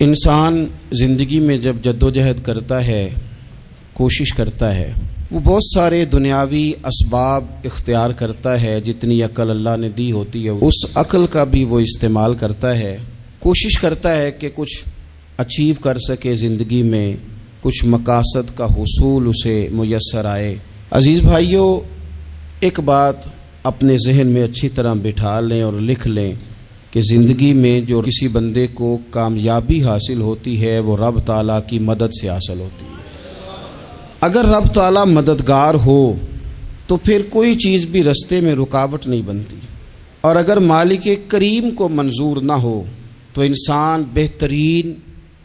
انسان زندگی میں جب جدوجہد کرتا ہے، کوشش کرتا ہے، وہ بہت سارے دنیاوی اسباب اختیار کرتا ہے، جتنی عقل اللہ نے دی ہوتی ہے اس عقل کا بھی وہ استعمال کرتا ہے، کوشش کرتا ہے کہ کچھ اچیو کر سکے زندگی میں، کچھ مقاصد کا حصول اسے میسر آئے۔ عزیز بھائیوں، ایک بات اپنے ذہن میں اچھی طرح بٹھا لیں اور لکھ لیں کہ زندگی میں جو کسی بندے کو کامیابی حاصل ہوتی ہے وہ رب تعالیٰ کی مدد سے حاصل ہوتی ہے۔ اگر رب تعالیٰ مددگار ہو تو پھر کوئی چیز بھی رستے میں رکاوٹ نہیں بنتی، اور اگر مالک کریم کو منظور نہ ہو تو انسان بہترین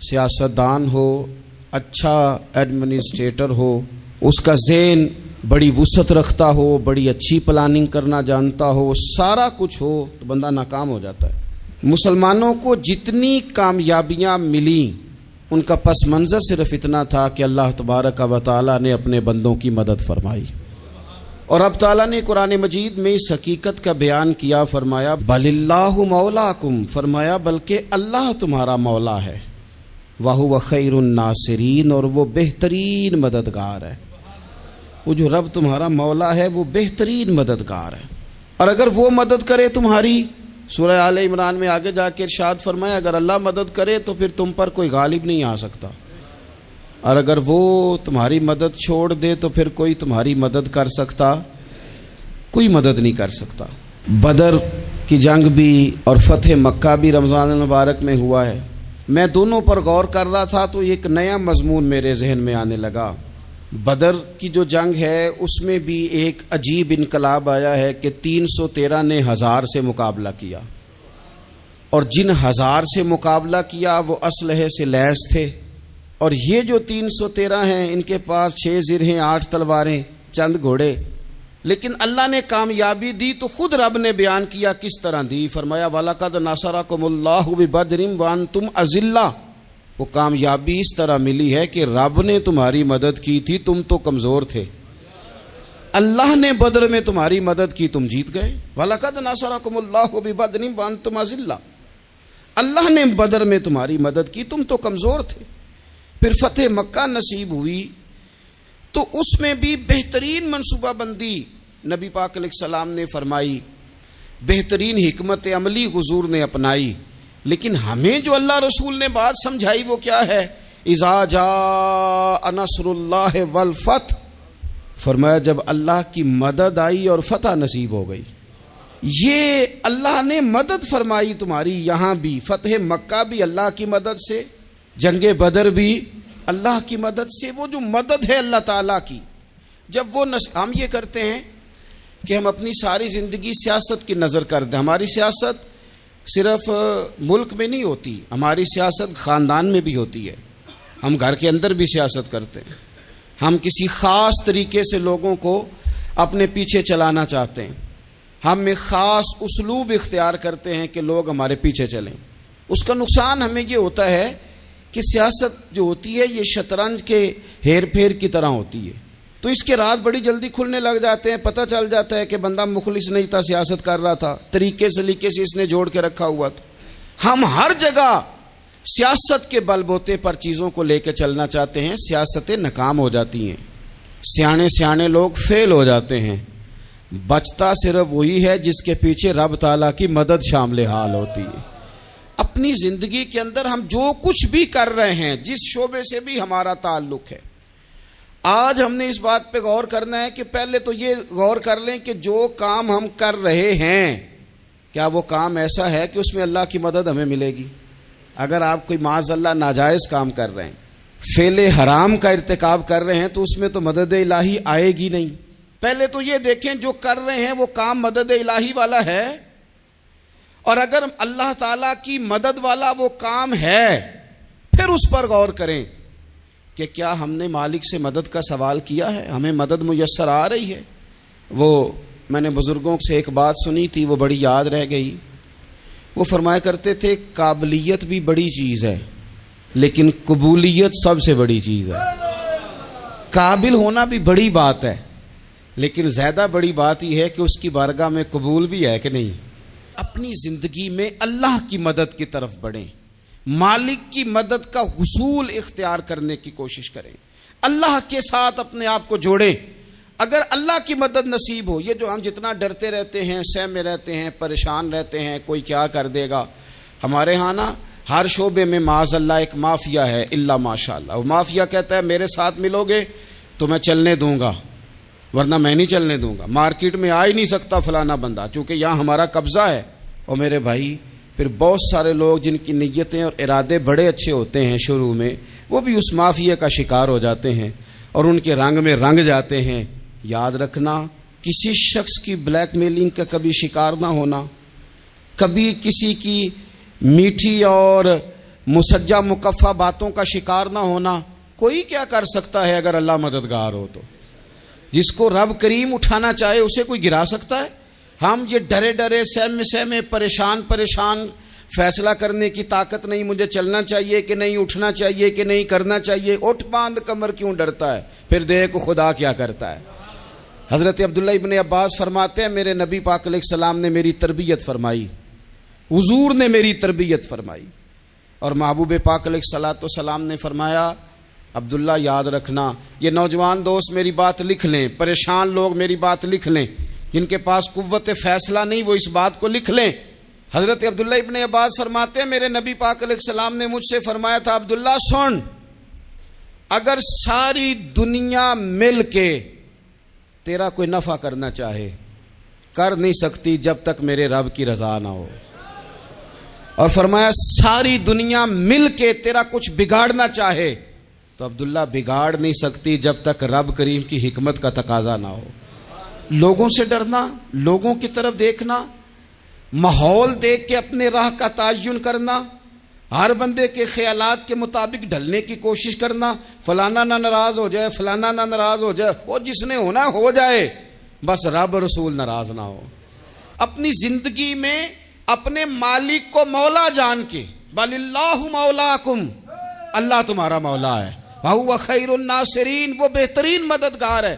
سیاستدان ہو، اچھا ایڈمنسٹریٹر ہو، اس کا ذہن بڑی وسعت رکھتا ہو، بڑی اچھی پلاننگ کرنا جانتا ہو، سارا کچھ ہو، تو بندہ ناکام ہو جاتا ہے۔ مسلمانوں کو جتنی کامیابیاں ملیں ان کا پس منظر صرف اتنا تھا کہ اللہ تبارک و تعالیٰ نے اپنے بندوں کی مدد فرمائی، اور اب تعالیٰ نے قرآن مجید میں اس حقیقت کا بیان کیا، فرمایا بل اللہ مولاکم، فرمایا بلکہ اللہ تمہارا مولا ہے، وَهُوَ خَيْرُ النَّاصِرِينَ، اور وہ بہترین مددگار ہے۔ وہ جو رب تمہارا مولا ہے وہ بہترین مددگار ہے، اور اگر وہ مدد کرے تمہاری، سورہ آل عمران میں آگے جا کے ارشاد فرمایا اگر اللہ مدد کرے تو پھر تم پر کوئی غالب نہیں آ سکتا، اور اگر وہ تمہاری مدد چھوڑ دے تو پھر کوئی تمہاری مدد کر سکتا، کوئی مدد نہیں کر سکتا۔ بدر کی جنگ بھی اور فتح مکہ بھی رمضان المبارک میں ہوا ہے۔ میں دونوں پر غور کر رہا تھا تو ایک نیا مضمون میرے ذہن میں آنے لگا۔ بدر کی جو جنگ ہے اس میں بھی ایک عجیب انقلاب آیا ہے کہ 313 نے 1000 سے مقابلہ کیا، اور جن 1000 سے مقابلہ کیا وہ اسلحے سے لیس تھے، اور یہ جو 313 ہیں ان کے پاس 6 زرہیں، 8 تلواریں، چند گھوڑے، لیکن اللہ نے کامیابی دی تو خود رب نے بیان کیا کس طرح دی، فرمایا وَلَقَدْ نَصَرَكُمُ اللَّهُ بِبَدْرٍ وَأَنْتُمْ أَذِلَّةٌ۔ وہ کامیابی اس طرح ملی ہے کہ رب نے تمہاری مدد کی تھی، تم تو کمزور تھے، اللہ نے بدر میں تمہاری مدد کی، تم جیت گئے۔ وَلَقَدْ نَصَرَكُمُ اللَّهُ بِبَدْرٍ وَأَنْتُمْ أَذِلَّةٌ، اللہ نے بدر میں تمہاری مدد کی، تم تو کمزور تھے۔ پھر فتح مکہ نصیب ہوئی تو اس میں بھی بہترین منصوبہ بندی نبی پاک علیہ السلام نے فرمائی، بہترین حکمت عملی حضور نے اپنائی، لیکن ہمیں جو اللہ رسول نے بات سمجھائی وہ کیا ہے؟ اذا جاء نصر اللہ والفتح، فرمایا جب اللہ کی مدد آئی اور فتح نصیب ہو گئی۔ یہ اللہ نے مدد فرمائی تمہاری، یہاں بھی فتح مکہ بھی اللہ کی مدد سے، جنگ بدر بھی اللہ کی مدد سے۔ وہ جو مدد ہے اللہ تعالیٰ کی، جب وہ ہم یہ کرتے ہیں کہ ہم اپنی ساری زندگی سیاست کی نظر کر دیں، ہماری سیاست صرف ملک میں نہیں ہوتی، ہماری سیاست خاندان میں بھی ہوتی ہے، ہم گھر کے اندر بھی سیاست کرتے ہیں، ہم کسی خاص طریقے سے لوگوں کو اپنے پیچھے چلانا چاہتے ہیں، ہم ایک خاص اسلوب اختیار کرتے ہیں کہ لوگ ہمارے پیچھے چلیں۔ اس کا نقصان ہمیں یہ ہوتا ہے کہ سیاست جو ہوتی ہے یہ شطرنج کے ہیر پھیر کی طرح ہوتی ہے، تو اس کے راز بڑی جلدی کھلنے لگ جاتے ہیں، پتہ چل جاتا ہے کہ بندہ مخلص نہیں تھا، سیاست کر رہا تھا، طریقے سلیقے سے اس نے جوڑ کے رکھا ہوا تھا۔ ہم ہر جگہ سیاست کے بل بوتے پر چیزوں کو لے کے چلنا چاہتے ہیں، سیاستیں ناکام ہو جاتی ہیں، سیانے لوگ فیل ہو جاتے ہیں، بچتا صرف وہی ہے جس کے پیچھے رب تعالیٰ کی مدد شامل حال ہوتی ہے۔ اپنی زندگی کے اندر ہم جو کچھ بھی کر رہے ہیں، جس شعبے سے بھی ہمارا تعلق ہے، آج ہم نے اس بات پہ غور کرنا ہے کہ پہلے تو یہ غور کر لیں کہ جو کام ہم کر رہے ہیں کیا وہ کام ایسا ہے کہ اس میں اللہ کی مدد ہمیں ملے گی؟ اگر آپ کوئی معاذ اللہ ناجائز کام کر رہے ہیں، فعل حرام کا ارتکاب کر رہے ہیں، تو اس میں تو مدد الہی آئے گی نہیں۔ پہلے تو یہ دیکھیں جو کر رہے ہیں وہ کام مدد الہی والا ہے، اور اگر اللہ تعالیٰ کی مدد والا وہ کام ہے پھر اس پر غور کریں کہ کیا ہم نے مالک سے مدد کا سوال کیا ہے، ہمیں مدد میسر آ رہی ہے۔ وہ میں نے بزرگوں سے ایک بات سنی تھی، وہ بڑی یاد رہ گئی۔ وہ فرمایا کرتے تھے قابلیت بھی بڑی چیز ہے لیکن قبولیت سب سے بڑی چیز ہے۔ قابل ہونا بھی بڑی بات ہے لیکن زیادہ بڑی بات یہ ہے کہ اس کی بارگاہ میں قبول بھی ہے کہ نہیں۔ اپنی زندگی میں اللہ کی مدد کی طرف بڑھیں، مالک کی مدد کا حصول اختیار کرنے کی کوشش کریں، اللہ کے ساتھ اپنے آپ کو جوڑیں۔ اگر اللہ کی مدد نصیب ہو، یہ جو ہم جتنا ڈرتے رہتے ہیں، سہمے رہتے ہیں، پریشان رہتے ہیں کوئی کیا کر دے گا، ہمارے ہاں نا ہر شعبے میں معاذ اللہ ایک مافیا ہے، الا ماشاء اللہ۔ وہ مافیا کہتا ہے میرے ساتھ ملو گے تو میں چلنے دوں گا، ورنہ میں نہیں چلنے دوں گا، مارکیٹ میں آ ہی نہیں سکتا فلانا بندہ، چونکہ یہاں ہمارا قبضہ ہے۔ اور میرے بھائی پھر بہت سارے لوگ جن کی نیتیں اور ارادے بڑے اچھے ہوتے ہیں شروع میں، وہ بھی اس مافیا کا شکار ہو جاتے ہیں اور ان کے رنگ میں رنگ جاتے ہیں۔ یاد رکھنا، کسی شخص کی بلیک میلنگ کا کبھی شکار نہ ہونا، کبھی کسی کی میٹھی اور مسجع مکفہ باتوں کا شکار نہ ہونا۔ کوئی کیا کر سکتا ہے اگر اللہ مددگار ہو تو؟ جس کو رب کریم اٹھانا چاہے اسے کوئی گرا سکتا ہے؟ ہم یہ ڈرے ڈرے سہمے پریشان فیصلہ کرنے کی طاقت نہیں، مجھے چلنا چاہیے کہ نہیں، اٹھنا چاہیے کہ نہیں، کرنا چاہیے، اٹھ باندھ کمر کیوں ڈرتا ہے؟ پھر دیکھ خدا کیا کرتا ہے۔ حضرت عبداللہ ابن عباس فرماتے ہیں میرے نبی پاک علیہ السلام نے میری تربیت فرمائی، حضور نے میری تربیت فرمائی، اور محبوب پاک علیہ الصلوۃ والسلام نے فرمایا عبداللہ یاد رکھنا، یہ نوجوان دوست میری بات لکھ لیں، پریشان لوگ میری بات لکھ لیں، جن کے پاس قوت فیصلہ نہیں وہ اس بات کو لکھ لیں۔ حضرت عبداللہ ابن عباس فرماتے ہیں میرے نبی پاک علیہ السلام نے مجھ سے فرمایا تھا عبداللہ سن، اگر ساری دنیا مل کے تیرا کوئی نفع کرنا چاہے کر نہیں سکتی جب تک میرے رب کی رضا نہ ہو، اور فرمایا ساری دنیا مل کے تیرا کچھ بگاڑنا چاہے تو عبداللہ بگاڑ نہیں سکتی جب تک رب کریم کی حکمت کا تقاضا نہ ہو۔ لوگوں سے ڈرنا، لوگوں کی طرف دیکھنا، ماحول دیکھ کے اپنے راہ کا تعین کرنا، ہر بندے کے خیالات کے مطابق ڈھلنے کی کوشش کرنا، فلانا نہ ناراض ہو جائے، فلانا نہ ناراض ہو جائے، وہ جس نے ہونا ہو جائے، بس رب رسول ناراض نہ ہو۔ اپنی زندگی میں اپنے مالک کو مولا جان کے، بل اللہ مولاکم، اللہ تمہارا مولا ہے، وَهُوَ خَيْرُ النَّاصِرِينَ، وہ بہترین مددگار ہے۔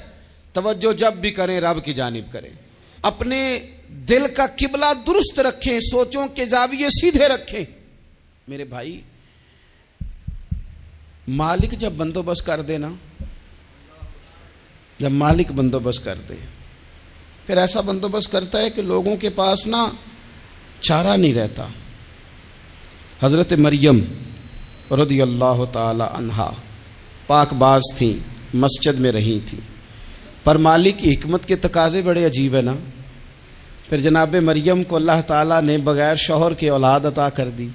توجہ جب بھی کریں رب کی جانب کریں، اپنے دل کا قبلہ درست رکھیں، سوچوں کے زاویے سیدھے رکھیں۔ میرے بھائی مالک جب بندوبست کر دے نا، جب مالک بندوبست کر دے پھر ایسا بندوبست کرتا ہے کہ لوگوں کے پاس نا چارہ نہیں رہتا۔ حضرت مریم رضی اللہ تعالی عنہا پاک باز تھیں، مسجد میں رہی تھیں، پر مالک کی حکمت کے تقاضے بڑے عجیب ہے نا۔ پھر جناب مریم کو اللہ تعالیٰ نے بغیر شوہر کے اولاد عطا کر دی۔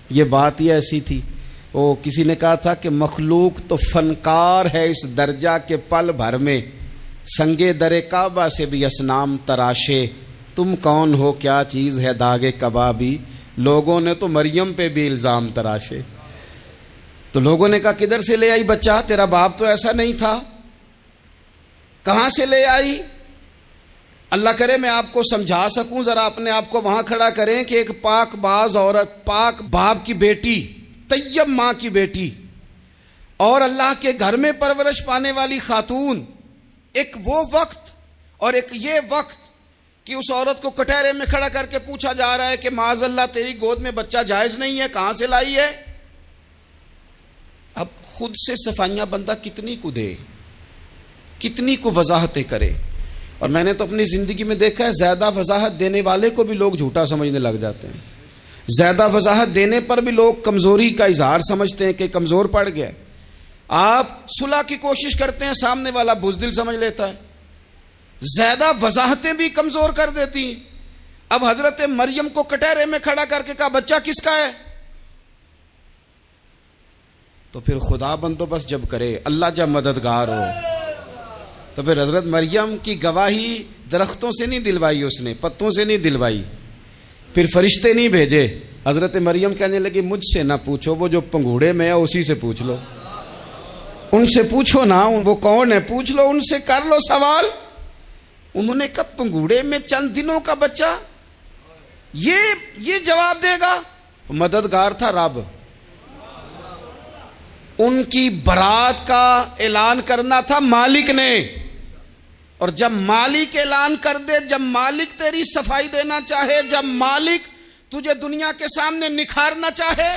یہ بات ہی ایسی تھی، وہ کسی نے کہا تھا کہ مخلوق تو فنکار ہے اس درجہ کے پل بھر میں سنگے در کعبہ سے بھی اصنام تراشے، تم کون ہو کیا چیز ہے داغے کبابی، لوگوں نے تو مریم پہ بھی الزام تراشے۔ تو لوگوں نے کہا کدھر سے لے آئی بچہ، تیرا باپ تو ایسا نہیں تھا، کہاں سے لے آئی؟ اللہ کرے میں آپ کو سمجھا سکوں، ذرا اپنے آپ کو وہاں کھڑا کریں کہ ایک پاک باز عورت، پاک باپ کی بیٹی، طیب ماں کی بیٹی، اور اللہ کے گھر میں پرورش پانے والی خاتون، ایک وہ وقت اور ایک یہ وقت کہ اس عورت کو کٹہرے میں کھڑا کر کے پوچھا جا رہا ہے کہ معاذ اللہ تیری گود میں بچہ جائز نہیں ہے، کہاں سے لائی ہے؟ اب خود سے صفائیاں بندہ کتنی کو دے، کتنی کو وضاحتیں کرے۔ اور میں نے تو اپنی زندگی میں دیکھا ہے زیادہ وضاحت دینے والے کو بھی لوگ جھوٹا سمجھنے لگ جاتے ہیں، زیادہ وضاحت دینے پر بھی لوگ کمزوری کا اظہار سمجھتے ہیں کہ کمزور پڑ گیا۔ آپ صلح کی کوشش کرتے ہیں، سامنے والا بزدل سمجھ لیتا ہے، زیادہ وضاحتیں بھی کمزور کر دیتی ہیں۔ اب حضرت مریم کو کٹہرے میں کھڑا کر کے کہا بچہ کس کا ہے؟ تو پھر خدا بندوبست جب کرے، اللہ جب مددگار ہو، تو پھر حضرت مریم کی گواہی درختوں سے نہیں دلوائی، اس نے پتوں سے نہیں دلوائی، پھر فرشتے نہیں بھیجے۔ حضرت مریم کہنے لگی مجھ سے نہ پوچھو، وہ جو پنگوڑے میں ہے اسی سے پوچھ لو، ان سے پوچھو نا، وہ کون ہے پوچھ لو، ان سے کر لو سوال۔ انہوں نے کہا پنگوڑے میں چند دنوں کا بچہ یہ جواب دے گا؟ مددگار تھا رب، ان کی برات کا اعلان کرنا تھا مالک نے، اور جب مالک اعلان کر دے، جب مالک تیری صفائی دینا چاہے، جب مالک تجھے دنیا کے سامنے نکھارنا چاہے،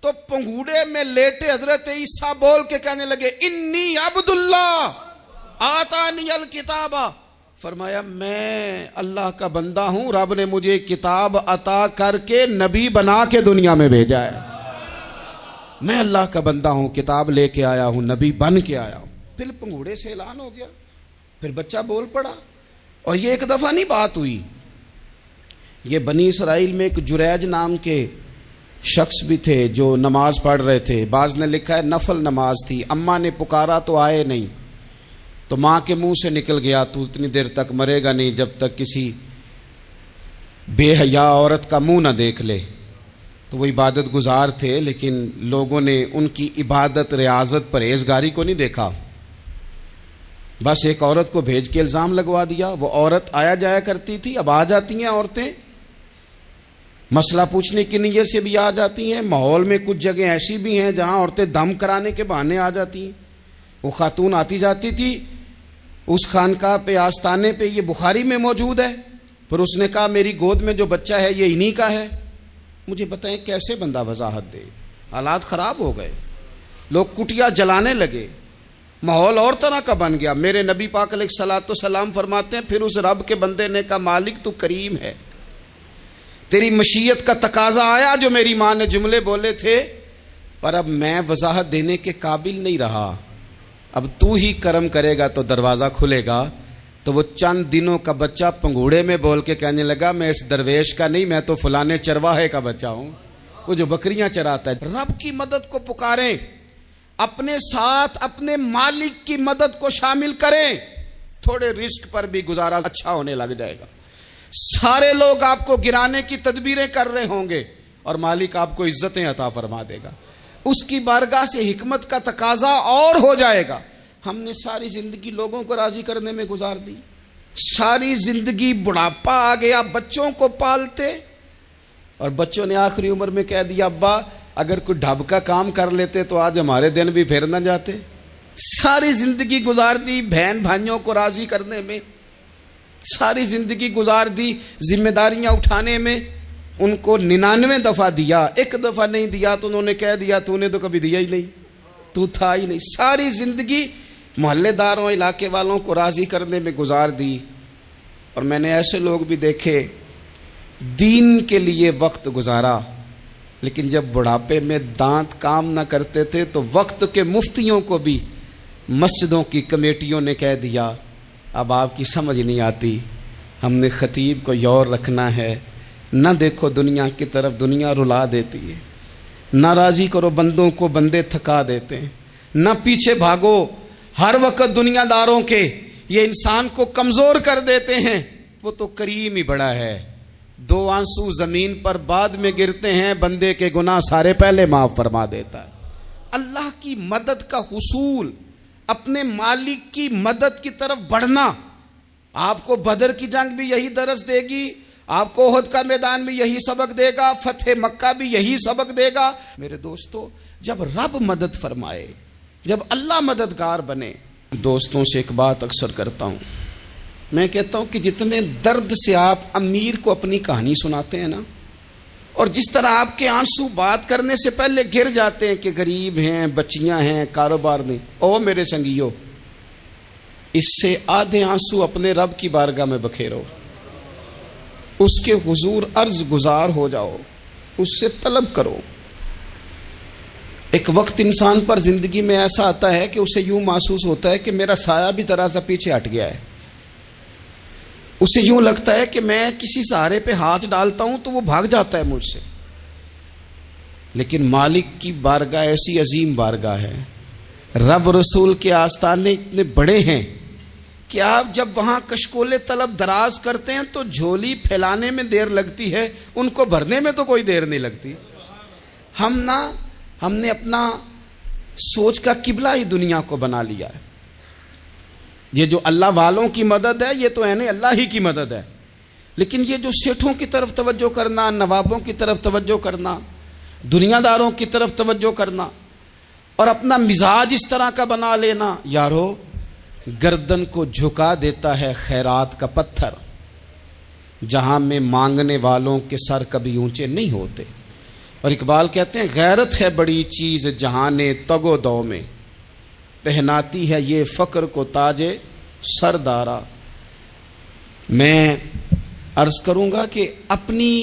تو پنگوڑے میں لیٹے حضرت عیسیٰ بول کے کہنے لگے انی عبداللہ آتانی الکتاب، فرمایا میں اللہ کا بندہ ہوں، رب نے مجھے کتاب عطا کر کے نبی بنا کے دنیا میں بھیجا ہے، میں اللہ کا بندہ ہوں، کتاب لے کے آیا ہوں، نبی بن کے آیا ہوں۔ پھر پنگوڑے سے اعلان ہو گیا، پھر بچہ بول پڑا، اور یہ ایک دفعہ نہیں بات ہوئی، یہ بنی اسرائیل میں ایک جریج نام کے شخص بھی تھے جو نماز پڑھ رہے تھے، بعض نے لکھا ہے نفل نماز تھی، اماں نے پکارا تو آئے نہیں، تو ماں کے منہ سے نکل گیا تو اتنی دیر تک مرے گا نہیں جب تک کسی بے حیا عورت کا منہ نہ دیکھ لے۔ تو وہ عبادت گزار تھے، لیکن لوگوں نے ان کی عبادت، ریاضت، پرہیزگاری کو نہیں دیکھا، بس ایک عورت کو بھیج کے الزام لگوا دیا۔ وہ عورت آیا جایا کرتی تھی، اب آ جاتی ہیں عورتیں، مسئلہ پوچھنے کی نیت سے بھی آ جاتی ہیں، ماحول میں کچھ جگہ ایسی بھی ہیں جہاں عورتیں دم کرانے کے بہانے آ جاتی ہیں۔ وہ خاتون آتی جاتی تھی اس خانقاہ پہ، آستانے پہ، یہ بخاری میں موجود ہے، پھر اس نے کہا میری گود میں جو بچہ ہے یہ انہی کا ہے۔ مجھے بتائیں کیسے بندہ وضاحت دے؟ حالات خراب ہو گئے، لوگ کٹیا جلانے لگے، ماحول اور طرح کا بن گیا۔ میرے نبی پاک علیہ الصلوۃ والسلام فرماتے ہیں پھر اس رب کے بندے نے کہا مالک تو کریم ہے، تیری مشیت کا تقاضا آیا جو میری ماں نے جملے بولے تھے، پر اب میں وضاحت دینے کے قابل نہیں رہا، اب تو ہی کرم کرے گا تو دروازہ کھلے گا۔ تو وہ چند دنوں کا بچہ پنگوڑے میں بول کے کہنے لگا میں اس درویش کا نہیں، میں تو فلانے چرواہے کا بچہ ہوں، وہ جو بکریاں چراتا ہے۔ رب کی مدد کو پکاریں، اپنے ساتھ اپنے مالک کی مدد کو شامل کریں، تھوڑے رزق پر بھی گزارا اچھا ہونے لگ جائے گا۔ سارے لوگ آپ کو گرانے کی تدبیریں کر رہے ہوں گے اور مالک آپ کو عزتیں عطا فرما دے گا، اس کی بارگاہ سے حکمت کا تقاضا اور ہو جائے گا۔ ہم نے ساری زندگی لوگوں کو راضی کرنے میں گزار دی، ساری زندگی بڑھاپا آ گیا بچوں کو پالتے، اور بچوں نے آخری عمر میں کہہ دیا ابا اگر کوئی ڈھب کا کام کر لیتے تو آج ہمارے دن بھی پھر نہ جاتے۔ ساری زندگی گزار دی بہن بھائیوں کو راضی کرنے میں، ساری زندگی گزار دی ذمہ داریاں اٹھانے میں، ان کو 99 دفعہ دیا، ایک دفعہ نہیں دیا تو انہوں نے کہہ دیا تو نے تو کبھی دیا ہی نہیں، تو تھا ہی نہیں۔ ساری زندگی محلے داروں، علاقے والوں کو راضی کرنے میں گزار دی۔ اور میں نے ایسے لوگ بھی دیکھے دین کے لیے وقت گزارا، لیکن جب بڑھاپے میں دانت کام نہ کرتے تھے تو وقت کے مفتیوں کو بھی مسجدوں کی کمیٹیوں نے کہہ دیا اب آپ کی سمجھ نہیں آتی، ہم نے خطیب کو یور رکھنا ہے، نہ دیکھو دنیا کی طرف، دنیا رلا دیتی ہے، نہ راضی کرو بندوں کو، بندے تھکا دیتے ہیں، نہ پیچھے بھاگو ہر وقت دنیا داروں کے، یہ انسان کو کمزور کر دیتے ہیں۔ وہ تو کریم ہی بڑا ہے، 2 آنسو زمین پر بعد میں گرتے ہیں، بندے کے گناہ سارے پہلے معاف فرما دیتا ہے۔ اللہ کی مدد کا حصول، اپنے مالک کی مدد کی طرف بڑھنا، آپ کو بدر کی جنگ بھی یہی درس دے گی، آپ کو احد کا میدان بھی یہی سبق دے گا، فتح مکہ بھی یہی سبق دے گا۔ میرے دوستو جب رب مدد فرمائے، جب اللہ مددگار بنے، دوستوں سے ایک بات اکثر کرتا ہوں، میں کہتا ہوں کہ جتنے درد سے آپ امیر کو اپنی کہانی سناتے ہیں نا، اور جس طرح آپ کے آنسو بات کرنے سے پہلے گر جاتے ہیں کہ غریب ہیں، بچیاں ہیں، کاروبار نہیں، او میرے سنگیو، اس سے آدھے آنسو اپنے رب کی بارگاہ میں بکھیرو، اس کے حضور عرض گزار ہو جاؤ، اس سے طلب کرو۔ ایک وقت انسان پر زندگی میں ایسا آتا ہے کہ اسے یوں محسوس ہوتا ہے کہ میرا سایہ بھی ذرا سا پیچھے ہٹ گیا ہے، اسے یوں لگتا ہے کہ میں کسی سہارے پہ ہاتھ ڈالتا ہوں تو وہ بھاگ جاتا ہے مجھ سے، لیکن مالک کی بارگاہ ایسی عظیم بارگاہ ہے، رب رسول کے آستانے اتنے بڑے ہیں کہ آپ جب وہاں کشکول طلب دراز کرتے ہیں تو جھولی پھیلانے میں دیر لگتی ہے، ان کو بھرنے میں تو کوئی دیر نہیں لگتی۔ ہم نے اپنا سوچ کا قبلہ ہی دنیا کو بنا لیا ہے۔ یہ جو اللہ والوں کی مدد ہے یہ تو اللہ ہی کی مدد ہے، لیکن یہ جو سیٹھوں کی طرف توجہ کرنا، نوابوں کی طرف توجہ کرنا، دنیا داروں کی طرف توجہ کرنا، اور اپنا مزاج اس طرح کا بنا لینا، یارو گردن کو جھکا دیتا ہے خیرات کا پتھر، جہاں میں مانگنے والوں کے سر کبھی اونچے نہیں ہوتے۔ اور اقبال کہتے ہیں غیرت ہے بڑی چیز جہان تگ و دو میں، پہناتی ہے یہ فقر کو تاج سردارا۔ میں عرض کروں گا کہ اپنی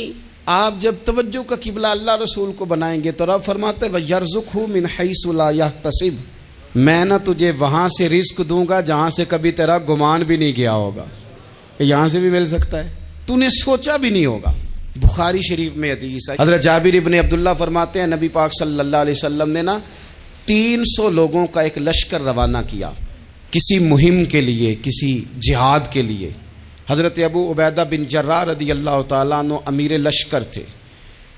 آپ جب توجہ کا قبلہ اللہ رسول کو بنائیں گے تو رب فرماتے ہیں وَيَرْزُقْهُ مِنْ حَيْثُ لَا يَحْتَسِبُ، میں نہ تجھے وہاں سے رزق دوں گا جہاں سے کبھی تیرا گمان بھی نہیں گیا ہوگا کہ یہاں سے بھی مل سکتا ہے، تو نے سوچا بھی نہیں ہوگا۔ بخاری شریف میں حدیث ہے، حضرت جابر ابن عبداللہ فرماتے ہیں نبی پاک صلی اللہ علیہ وسلم نے 300 لوگوں کا ایک لشکر روانہ کیا کسی مہم کے لیے، کسی جہاد کے لیے۔ حضرت ابو عبیدہ بن جراح رضی اللہ تعالیٰ عنہ امیر لشکر تھے۔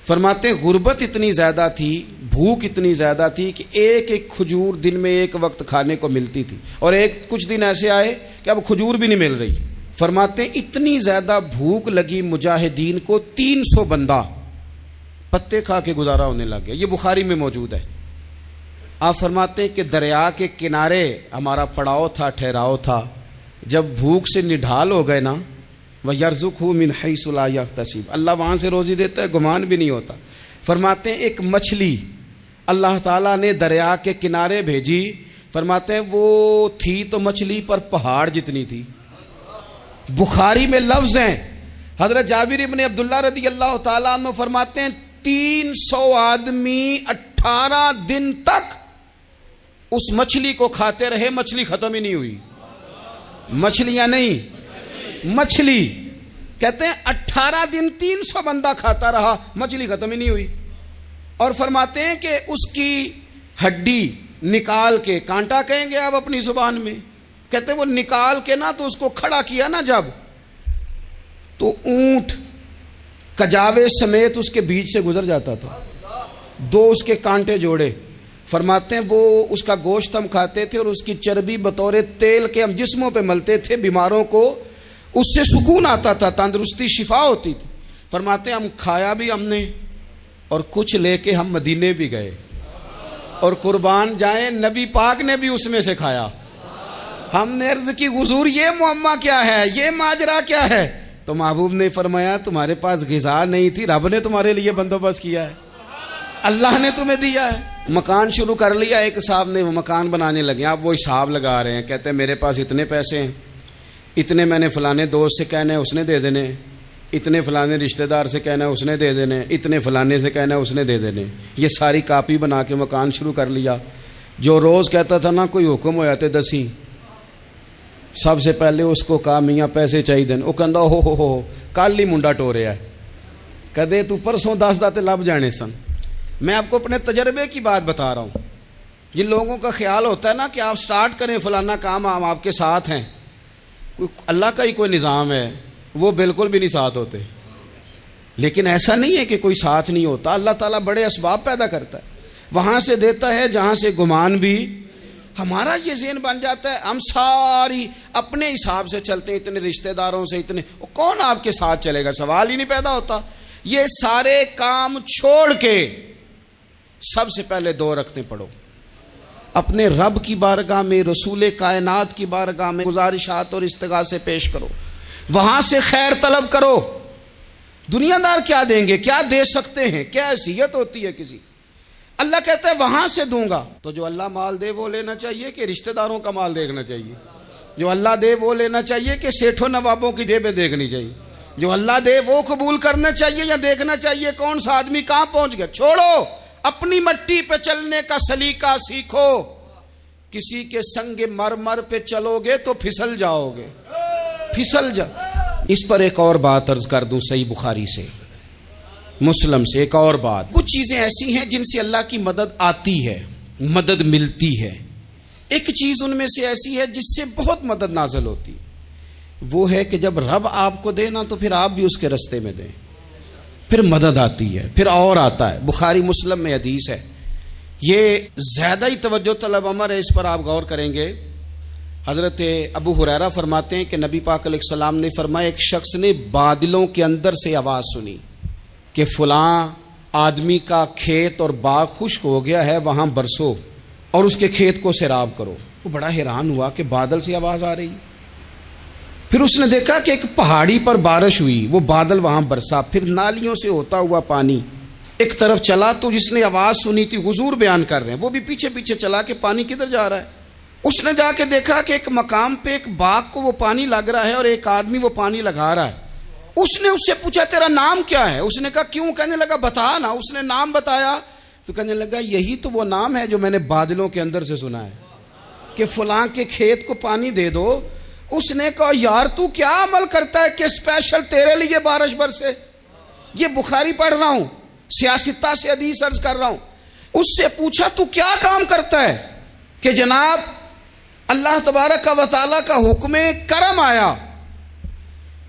فرماتے ہیں غربت اتنی زیادہ تھی، بھوک اتنی زیادہ تھی کہ ایک ایک کھجور دن میں ایک وقت کھانے کو ملتی تھی، اور کچھ دن ایسے آئے کہ اب کھجور بھی نہیں مل رہی۔ فرماتے ہیں اتنی زیادہ بھوک لگی مجاہدین کو 300 بندہ پتے کھا کے گزارا ہونے لگ گیا۔ یہ بخاری میں موجود ہے۔ آپ فرماتے ہیں کہ دریا کے کنارے ہمارا پڑاؤ تھا، ٹھہراؤ تھا، جب بھوک سے نڈھال ہو گئے نا، وَيَرْزُقْهُ مِنْ حَيْثُ لَا يَحْتَسِبُ، اللہ وہاں سے روزی دیتا ہے، گمان بھی نہیں ہوتا۔ فرماتے ہیں ایک مچھلی اللہ تعالیٰ نے دریا کے کنارے بھیجی، فرماتے ہیں وہ تھی تو مچھلی پر پہاڑ جتنی تھی۔ بخاری میں لفظ ہیں، حضرت جابر ابن عبداللہ رضی اللہ تعالیٰ عنہ فرماتے ہیں 300 آدمی 18 دن تک اس مچھلی کو کھاتے رہے، مچھلی ختم ہی نہیں ہوئی۔ مچھلیاں نہیں، مچھلی کہتے ہیں 18 دن 300 بندہ کھاتا رہا، مچھلی ختم ہی نہیں ہوئی۔ اور فرماتے ہیں کہ اس کی ہڈی نکال کے، کانٹا کہیں گے آپ اپنی زبان میں، کہتے ہیں وہ نکال کے نا تو اس کو کھڑا کیا نا جب، تو اونٹ کجاوے سمیت اس کے بیچ سے گزر جاتا تھا، 2 اس کے کانٹے جوڑے۔ فرماتے ہیں وہ اس کا گوشت ہم کھاتے تھے اور اس کی چربی بطور تیل کے ہم جسموں پہ ملتے تھے، بیماروں کو اس سے سکون آتا تھا، تندرستی شفا ہوتی تھی۔ فرماتے ہیں ہم کھایا بھی ہم نے، اور کچھ لے کے ہم مدینے بھی گئے، اور قربان جائیں نبی پاک نے بھی اس میں سے کھایا۔ ہم نے عرض کی حضور یہ معمہ کیا ہے، یہ ماجرا کیا ہے؟ تو محبوب نے فرمایا تمہارے پاس غذا نہیں تھی، رب نے تمہارے لیے بندوبست کیا ہے، اللہ نے تمہیں دیا ہے۔ مکان شروع کر لیا، ایک صاحب نے وہ مکان بنانے لگے، آپ وہ حساب لگا رہے ہیں، کہتے ہیں میرے پاس اتنے پیسے ہیں، اتنے میں نے فلانے دوست سے کہنا ہے اس نے دے دینے، اتنے فلانے رشتہ دار سے کہنا ہے اس نے دے دینے، اتنے فلانے سے کہنا ہے اس نے دے دینے۔ یہ ساری کاپی بنا کے مکان شروع کر لیا۔ جو روز کہتا تھا نا کوئی حکم ہو جاتے 10 سب سے پہلے اس کو کہا میاں پیسے چاہیے دن، وہ کہندا ہو کل ہی منڈا ٹوریا ہے، کدے تو پرسوں 10 داتے لب جانے سن۔ میں آپ کو اپنے تجربے کی بات بتا رہا ہوں۔ جن لوگوں کا خیال ہوتا ہے نا کہ آپ سٹارٹ کریں فلانا کام، ہم آپ کے ساتھ ہیں، اللہ کا ہی کوئی نظام ہے، وہ بالکل بھی نہیں ساتھ ہوتے۔ لیکن ایسا نہیں ہے کہ کوئی ساتھ نہیں ہوتا، اللہ تعالیٰ بڑے اسباب پیدا کرتا ہے، وہاں سے دیتا ہے جہاں سے گمان بھی۔ ہمارا یہ ذہن بن جاتا ہے ہم ساری اپنے حساب سے چلتے ہیں، اتنے رشتہ داروں سے، اتنے، کون آپ کے ساتھ چلے گا؟ سوال ہی نہیں پیدا ہوتا۔ یہ سارے کام چھوڑ کے سب سے پہلے 2 رکعتیں پڑھو، اپنے رب کی بارگاہ میں، رسول کائنات کی بارگاہ میں گزارشات اور استغاثے پیش کرو، وہاں سے خیر طلب کرو۔ دنیا دار کیا دیں گے، کیا دے سکتے ہیں، کیا حیثیت ہوتی ہے کسی؟ اللہ کہتا ہے وہاں سے دوں گا۔ تو جو اللہ مال دے وہ لینا چاہیے کہ رشتہ داروں کا مال دیکھنا چاہیے؟ جو اللہ دے وہ لینا چاہیے کہ سیٹھوں نوابوں کی جیبیں دیکھنی چاہیے؟ جو اللہ دے وہ قبول کرنا چاہیے یا دیکھنا چاہیے کون سا آدمی کہاں پہنچ گیا؟ چھوڑو، اپنی مٹی پہ چلنے کا سلیقہ سیکھو۔ کسی کے سنگ مرمر پہ چلو گے تو پھسل جاؤ گے، پھسل جا۔ اس پر ایک اور بات عرض کر دوں، صحیح بخاری سے، مسلم سے ایک اور بات۔ کچھ چیزیں ایسی ہیں جن سے اللہ کی مدد آتی ہے، مدد ملتی ہے۔ ایک چیز ان میں سے ایسی ہے جس سے بہت مدد نازل ہوتی ہے، وہ ہے کہ جب رب آپ کو دے نا تو پھر آپ بھی اس کے رستے میں دیں، پھر مدد آتی ہے، پھر اور آتا ہے۔ بخاری مسلم میں حدیث ہے، یہ زیادہ ہی توجہ طلب امر ہے، اس پر آپ غور کریں گے۔ حضرت ابو ہریرہ فرماتے ہیں کہ نبی پاک علیہ السلام نے فرمایا ایک شخص نے بادلوں کے اندر سے آواز سنی کہ فلاں آدمی کا کھیت اور باغ خشک ہو گیا ہے، وہاں برسو اور اس کے کھیت کو سیراب کرو۔ وہ بڑا حیران ہوا کہ بادل سے آواز آ رہی۔ پھر اس نے دیکھا کہ ایک پہاڑی پر بارش ہوئی، وہ بادل وہاں برسا، پھر نالیوں سے ہوتا ہوا پانی ایک طرف چلا تو جس نے آواز سنی تھی حضور بیان کر رہے ہیں، وہ بھی پیچھے پیچھے چلا کہ پانی کدھر جا رہا ہے۔ اس نے جا کے دیکھا کہ ایک مقام پہ ایک باغ کو وہ پانی لگ رہا ہے اور ایک آدمی وہ پانی لگا رہا ہے۔ اس نے اس سے پوچھا تیرا نام کیا ہے؟ اس نے کہا کیوں؟ کہنے لگا بتا نا۔ اس نے نام بتایا تو کہنے لگا یہی تو وہ نام ہے جو میں نے بادلوں کے اندر سے سنا ہے کہ فلاں کے کھیت کو پانی دے دو۔ اس نے کہا یار تو کیا عمل کرتا ہے کہ اسپیشل تیرے لیے بارش برسے؟ یہ بخاری پڑھ رہا ہوں، سیاستہ سے حدیث عرض کر رہا ہوں۔ اس سے پوچھا تو کیا کام کرتا ہے کہ جناب اللہ تبارک و تعالیٰ کا حکم کرم آیا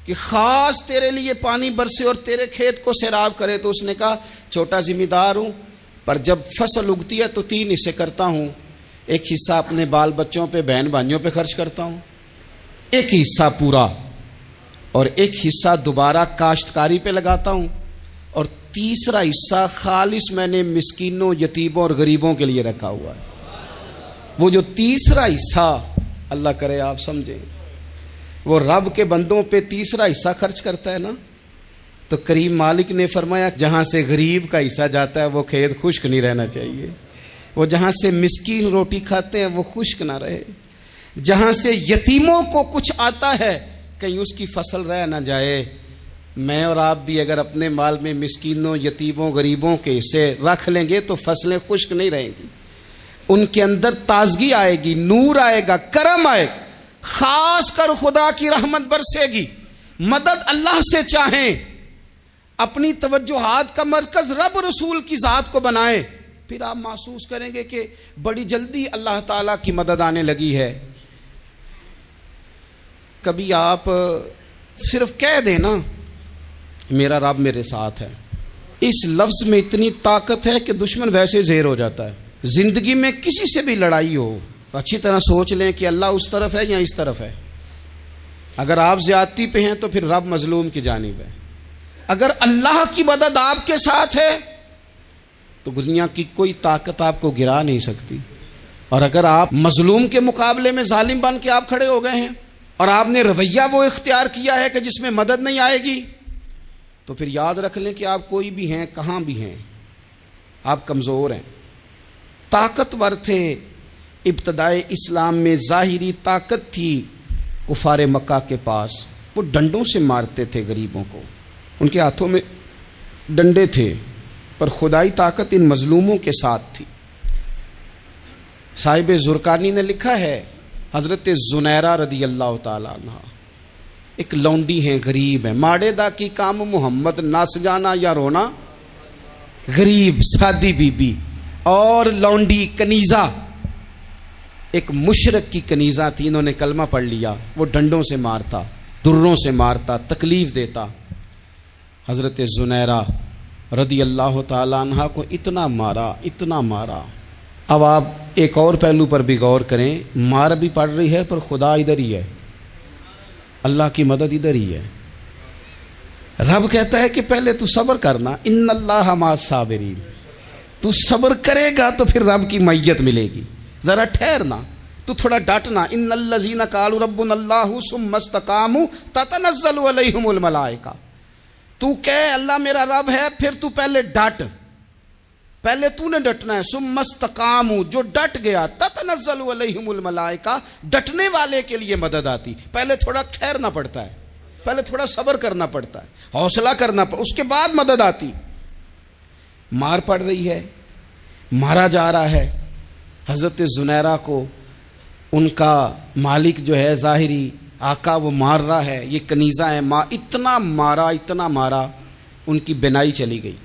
کہ خاص تیرے لیے پانی برسے اور تیرے کھیت کو سیراب کرے؟ تو اس نے کہا چھوٹا ذمہ دار ہوں، پر جب فصل اگتی ہے تو 3 حصے کرتا ہوں، ایک حصہ اپنے بال بچوں پہ بہن بھائیوں پہ خرچ کرتا ہوں، ایک حصہ پورا، اور ایک حصہ دوبارہ کاشتکاری پہ لگاتا ہوں، اور تیسرا حصہ خالص میں نے مسکینوں، یتیموں اور غریبوں کے لیے رکھا ہوا ہے۔ وہ جو تیسرا حصہ اللہ کرے آپ سمجھیں، وہ رب کے بندوں پہ تیسرا حصہ خرچ کرتا ہے نا، تو کریم مالک نے فرمایا جہاں سے غریب کا حصہ جاتا ہے وہ کھیت خشک نہیں رہنا چاہیے، وہ جہاں سے مسکین روٹی کھاتے ہیں وہ خشک نہ رہے، جہاں سے یتیموں کو کچھ آتا ہے کہیں اس کی فصل رہ نہ جائے۔ میں اور آپ بھی اگر اپنے مال میں مسکینوں، یتیموں، غریبوں کے حصے رکھ لیں گے تو فصلیں خشک نہیں رہیں گی، ان کے اندر تازگی آئے گی، نور آئے گا، کرم آئے گا، خاص کر خدا کی رحمت برسے گی۔ مدد اللہ سے چاہیں، اپنی توجہات کا مرکز رب رسول کی ذات کو بنائیں، پھر آپ محسوس کریں گے کہ بڑی جلدی اللہ تعالیٰ کی مدد آنے لگی ہے۔ کبھی آپ صرف کہہ دیں نا میرا رب میرے ساتھ ہے، اس لفظ میں اتنی طاقت ہے کہ دشمن ویسے زہر ہو جاتا ہے۔ زندگی میں کسی سے بھی لڑائی ہو تو اچھی طرح سوچ لیں کہ اللہ اس طرف ہے یا اس طرف ہے۔ اگر آپ زیادتی پہ ہیں تو پھر رب مظلوم کی جانب ہے۔ اگر اللہ کی مدد آپ کے ساتھ ہے تو دنیا کی کوئی طاقت آپ کو گرا نہیں سکتی، اور اگر آپ مظلوم کے مقابلے میں ظالم بن کے آپ کھڑے ہو گئے ہیں اور آپ نے رویہ وہ اختیار کیا ہے کہ جس میں مدد نہیں آئے گی، تو پھر یاد رکھ لیں کہ آپ کوئی بھی ہیں، کہاں بھی ہیں، آپ کمزور ہیں۔ طاقتور تھے ابتدائے اسلام میں، ظاہری طاقت تھی کفار مکہ کے پاس، وہ ڈنڈوں سے مارتے تھے غریبوں کو، ان کے ہاتھوں میں ڈنڈے تھے، پر خدائی طاقت ان مظلوموں کے ساتھ تھی۔ صاحب زرقانی نے لکھا ہے حضرت زنیرہ رضی اللہ تعالیٰ عنہ ایک لونڈی ہیں، غریب ہیں، ماڑے دا کی کام محمد نس جانا یا رونا، غریب سادی بی بی اور لونڈی کنیزہ، ایک مشرک کی کنیزہ تھی، انہوں نے کلمہ پڑھ لیا، وہ ڈنڈوں سے مارتا، دروں سے مارتا، تکلیف دیتا۔ حضرت زنیرہ رضی اللہ تعالیٰ عنہ کو اتنا مارا، اتنا مارا۔ اب آپ ایک اور پہلو پر بھی غور کریں، مار بھی پڑ رہی ہے پر خدا ادھر ہی ہے، اللہ کی مدد ادھر ہی ہے۔ رب کہتا ہے کہ پہلے تو صبر کرنا، ان اللہ مع الصابرین، تو صبر کرے گا تو پھر رب کی معیت ملے گی، ذرا ٹھہرنا، تو تھوڑا ڈٹنا۔ ان الذین قالوا ربنا اللہ ثم استقاموا تتنزل علیہم الملائکہ، تو کہے اللہ میرا رب ہے، پھر تو پہلے ڈٹ، پہلے تو نے ڈٹنا ہے۔ ثم استقاموا، جو ڈٹ گیا، تتنزل علیہم الملائکہ، ڈٹنے والے کے لیے مدد آتی، پہلے تھوڑا ٹھہرنا پڑتا ہے، پہلے تھوڑا صبر کرنا پڑتا ہے، حوصلہ کرنا پڑتا، اس کے بعد مدد آتی۔ مار پڑ رہی ہے، مارا جا رہا ہے حضرت زنیرہ کو، ان کا مالک جو ہے ظاہری آقا وہ مار رہا ہے، یہ کنیزہ ہے، اتنا مارا، اتنا مارا، ان کی بینائی چلی گئی،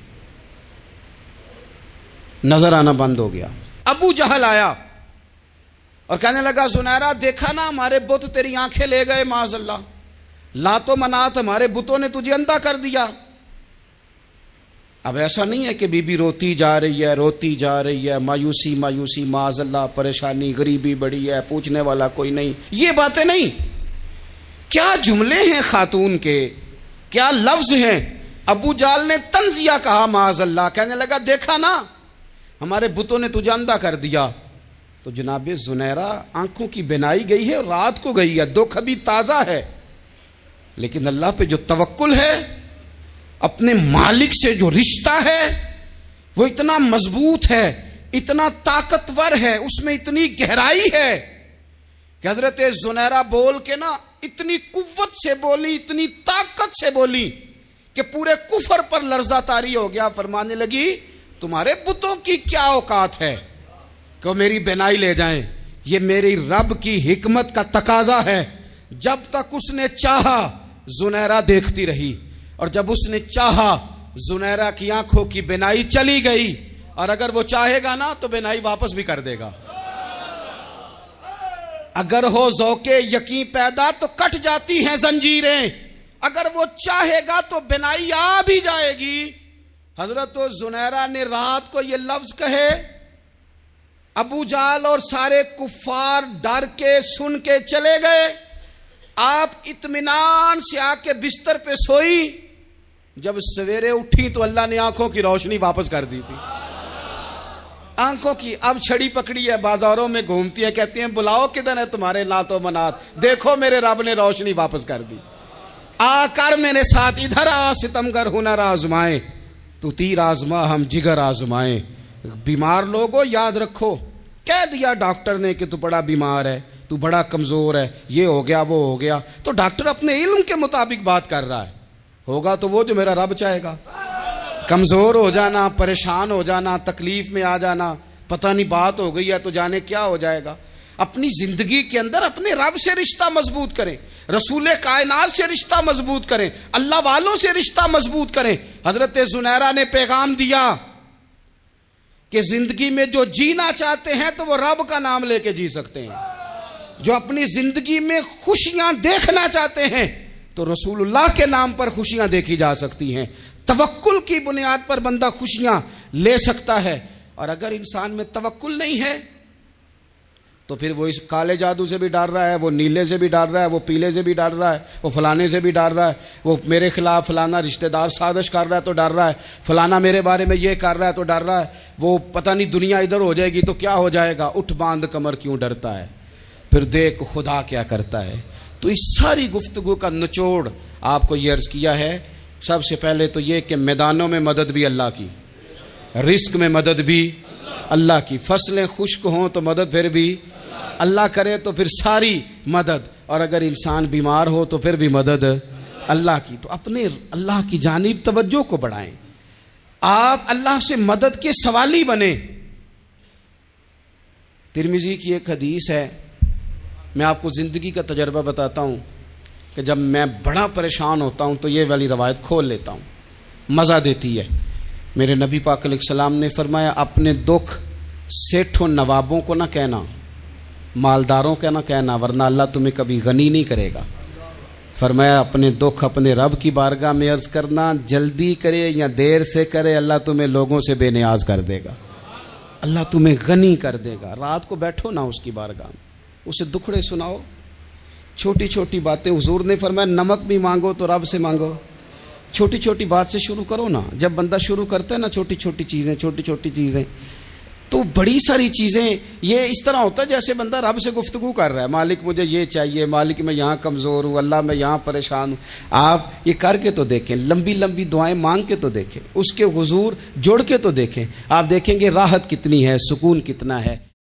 نظر آنا بند ہو گیا۔ ابو جہل آیا اور کہنے لگا زنیرہ دیکھا نا ہمارے بت تیری آنکھیں لے گئے، معاذ اللہ، لات و منات ہمارے بتوں نے تجھے اندھا کر دیا۔ اب ایسا نہیں ہے کہ بی بی روتی جا رہی ہے، روتی جا رہی ہے، مایوسی مایوسی، معاذ اللہ، پریشانی، غریبی بڑی ہے، پوچھنے والا کوئی نہیں، یہ باتیں نہیں۔ کیا جملے ہیں خاتون کے، کیا لفظ ہیں۔ ابو جہل نے تنزیہ کہا، معاذ اللہ، کہنے لگا دیکھا نا ہمارے بتوں نے تجھے اندھا کر دیا۔ تو جناب زنیرہ آنکھوں کی بینائی گئی ہے، رات کو گئی ہے، دکھ ابھی تازہ ہے، لیکن اللہ پہ جو توکل ہے، اپنے مالک سے جو رشتہ ہے، وہ اتنا مضبوط ہے، اتنا طاقتور ہے، اس میں اتنی گہرائی ہے کہ حضرت زنیرہ بول کے نا اتنی قوت سے بولی، اتنی طاقت سے بولی کہ پورے کفر پر لرزہ طاری ہو گیا۔ فرمانے لگی تمہارے بتوں کی کیا اوقات ہے کہ وہ میری بینائی لے جائیں؟ یہ میری رب کی حکمت کا تقاضا ہے۔ جب تک اس نے چاہا زنیرہ دیکھتی رہی، اور جب اس نے چاہا زنیرہ کی آنکھوں کی بینائی چلی گئی، اور اگر وہ چاہے گا نا تو بینائی واپس بھی کر دے گا۔ اگر ہو ذوق یقین پیدا تو کٹ جاتی ہیں زنجیریں، اگر وہ چاہے گا تو بینائی آ بھی جائے گی۔ حضرت زنیرہ نے رات کو یہ لفظ کہے، ابو جہل اور سارے کفار ڈر کے سن کے چلے گئے، آپ اطمینان سے آ کے بستر پہ سوئی۔ جب سویرے اٹھی تو اللہ نے آنکھوں کی روشنی واپس کر دی تھی، آنکھوں کی۔ اب چھڑی پکڑی ہے، بازاروں میں گھومتی ہے، کہتی ہیں بلاؤ کدھر ہے تمہارے نات و منات، دیکھو میرے رب نے روشنی واپس کر دی۔ آ کر میرے ساتھ ادھر آ، ستمگر ہنر آزمائیں، تو تیر آزما ہم جگر آزمائیں۔ بیمار لوگوں یاد رکھو، کہہ دیا ڈاکٹر نے کہ تو بڑا بیمار ہے، تو بڑا کمزور ہے، یہ ہو گیا وہ ہو گیا، تو ڈاکٹر اپنے علم کے مطابق بات کر رہا ہے، ہوگا تو وہ جو میرا رب چاہے گا۔ کمزور ہو جانا، پریشان ہو جانا، تکلیف میں آ جانا، پتہ نہیں بات ہو گئی ہے تو جانے کیا ہو جائے گا۔ اپنی زندگی کے اندر اپنے رب سے رشتہ مضبوط کریں، رسول کائنات سے رشتہ مضبوط کریں، اللہ والوں سے رشتہ مضبوط کریں۔ حضرت زنیرہ نے پیغام دیا کہ زندگی میں جو جینا چاہتے ہیں تو وہ رب کا نام لے کے جی سکتے ہیں، جو اپنی زندگی میں خوشیاں دیکھنا چاہتے ہیں تو رسول اللہ کے نام پر خوشیاں دیکھی جا سکتی ہیں۔ توکل کی بنیاد پر بندہ خوشیاں لے سکتا ہے، اور اگر انسان میں توکل نہیں ہے تو پھر وہ اس کالے جادو سے بھی ڈر رہا ہے، وہ نیلے سے بھی ڈر رہا ہے، وہ پیلے سے بھی ڈر رہا ہے، وہ فلانے سے بھی ڈر رہا ہے، وہ میرے خلاف فلانا رشتہ دار سازش کر رہا ہے تو ڈر رہا ہے، فلانا میرے بارے میں یہ کر رہا ہے تو ڈر رہا ہے، وہ پتہ نہیں دنیا ادھر ہو جائے گی تو کیا ہو جائے گا، اٹھ باندھ کمر کیوں ڈرتا ہے، پھر دیکھ خدا کیا کرتا ہے۔ تو اس ساری گفتگو کا نچوڑ آپ کو یہ عرض کیا ہے، سب سے پہلے تو یہ کہ میدانوں میں مدد بھی اللہ کی، رزق میں مدد بھی اللہ کی، فصلیں خشک ہوں تو مدد پھر بھی اللہ کرے، تو پھر ساری مدد، اور اگر انسان بیمار ہو تو پھر بھی مدد اللہ کی۔ تو اپنے اللہ کی جانب توجہ کو بڑھائیں، آپ اللہ سے مدد کے سوالی بنیں۔ ترمذی کی ایک حدیث ہے، میں آپ کو زندگی کا تجربہ بتاتا ہوں کہ جب میں بڑا پریشان ہوتا ہوں تو یہ والی روایت کھول لیتا ہوں، مزہ دیتی ہے۔ میرے نبی پاک علیہ السلام نے فرمایا اپنے دکھ سیٹھوں نوابوں کو نہ کہنا، مالداروں کا نہ کہنا، ورنہ اللہ تمہیں کبھی غنی نہیں کرے گا۔ فرمایا اپنے دکھ اپنے رب کی بارگاہ میں عرض کرنا، جلدی کرے یا دیر سے کرے اللہ تمہیں لوگوں سے بے نیاز کر دے گا، اللہ تمہیں غنی کر دے گا۔ رات کو بیٹھو نا اس کی بارگاہ میں، اسے دکھڑے سناؤ، چھوٹی چھوٹی باتیں۔ حضور نے فرمایا نمک بھی مانگو تو رب سے مانگو، چھوٹی چھوٹی بات سے شروع کرو نا۔ جب بندہ شروع کرتا ہے نا چھوٹی چھوٹی چیزیں تو بڑی ساری چیزیں یہ اس طرح ہوتا ہے جیسے بندہ رب سے گفتگو کر رہا ہے، مالک مجھے یہ چاہیے، مالک میں یہاں کمزور ہوں، اللہ میں یہاں پریشان ہوں۔ آپ یہ کر کے تو دیکھیں، لمبی لمبی دعائیں مانگ کے تو دیکھیں، اس کے حضور جوڑ کے تو دیکھیں، آپ دیکھیں گے راحت کتنی ہے، سکون کتنا ہے۔